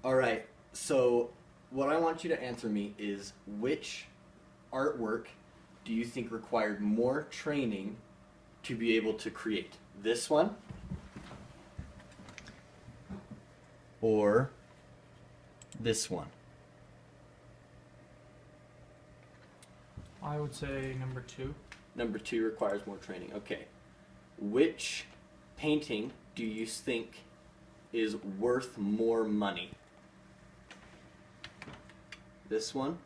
All right. So, what I want you to answer me is which artwork do you think required more training to be able to create? This one or this one? I would say number 2. Number 2 requires more training. Okay. Which painting do you think is worth more money? This one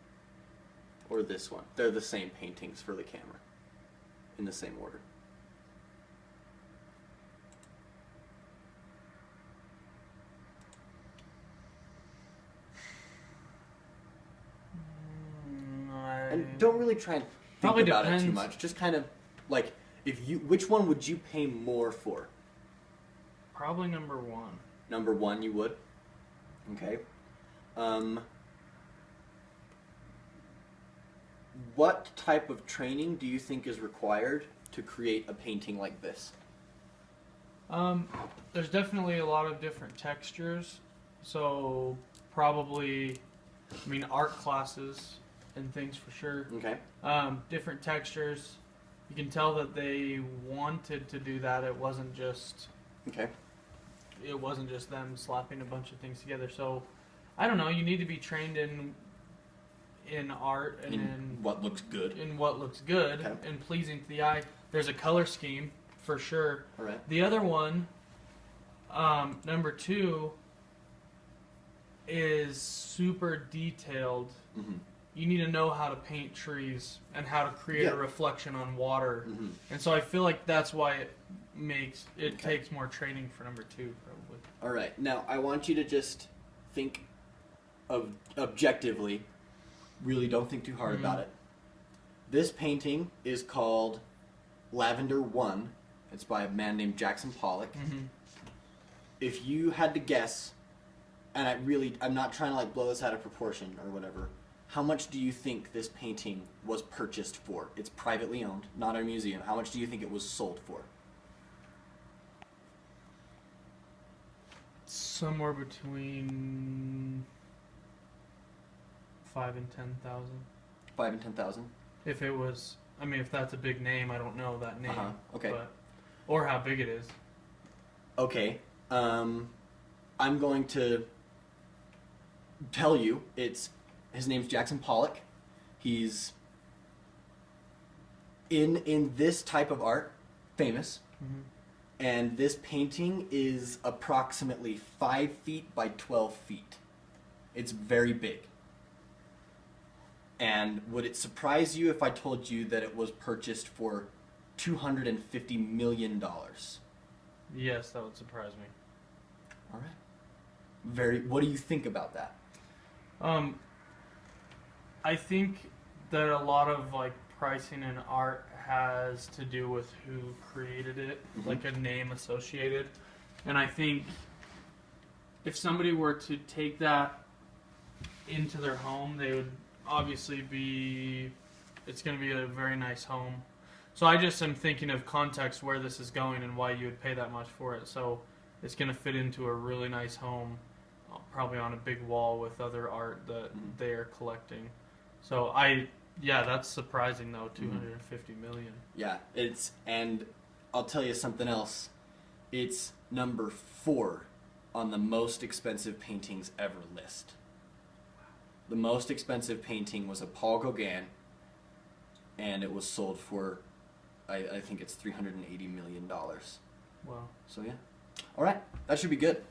or this one? They're the same paintings for the camera, in the same order. And don't really try and think Probably about it too depends. much. Just kind of like, which one would you pay more for? Probably number 1. Number 1 you would? Okay. What type of training do you think is required to create a painting like this? There's definitely a lot of different textures, so probably, art classes and things for sure. Okay. Different textures. You can tell that they wanted to do that. It wasn't just Okay. them slapping a bunch of things together. So, I don't know. You need to be trained in art and in what looks good. in what looks good Okay. and pleasing to the eye. There's a color scheme for sure. All right. The other one, number 2, is super detailed. Mm-hmm. You need to know how to paint trees and how to create a reflection on water. Mm-hmm. And so I feel like that's why it Okay. takes more training for number 2 probably. All right. Now, I want you to just think of objectively. Really don't think too hard about it. This painting is called Lavender 1. It's by a man named Jackson Pollock. Mm-hmm. If you had to guess, and I'm not trying to like blow this out of proportion or whatever, how much do you think this painting was purchased for? It's privately owned, not a museum. How much do you think it was sold for? Somewhere between 5 and 10,000. 5 and 10,000. If it was, if that's a big name, I don't know that name. Okay. Or how big it is. Okay. I'm going to tell you his name's Jackson Pollock. He's in this type of art famous. Mm-hmm. And this painting is approximately 5 feet by 12 feet. It's very big. And would it surprise you if I told you that it was purchased for $250 million? Yes, that would surprise me. All right. What do you think about that? I think that a lot of pricing in art has to do with who created it, like a name associated. And I think if somebody were to take that into their home, they would obviously it's going to be a very nice home. So I just am thinking of context where this is going and why you would pay that much for it. So it's going to fit into a really nice home, probably on a big wall with other art that they are collecting. So that's surprising though, 250 million. Yeah, and I'll tell you something else. It's number 4 on the most expensive paintings ever list. The most expensive painting was a Paul Gauguin, and it was sold for, I think it's $380 million. Wow. So yeah. All right, that should be good.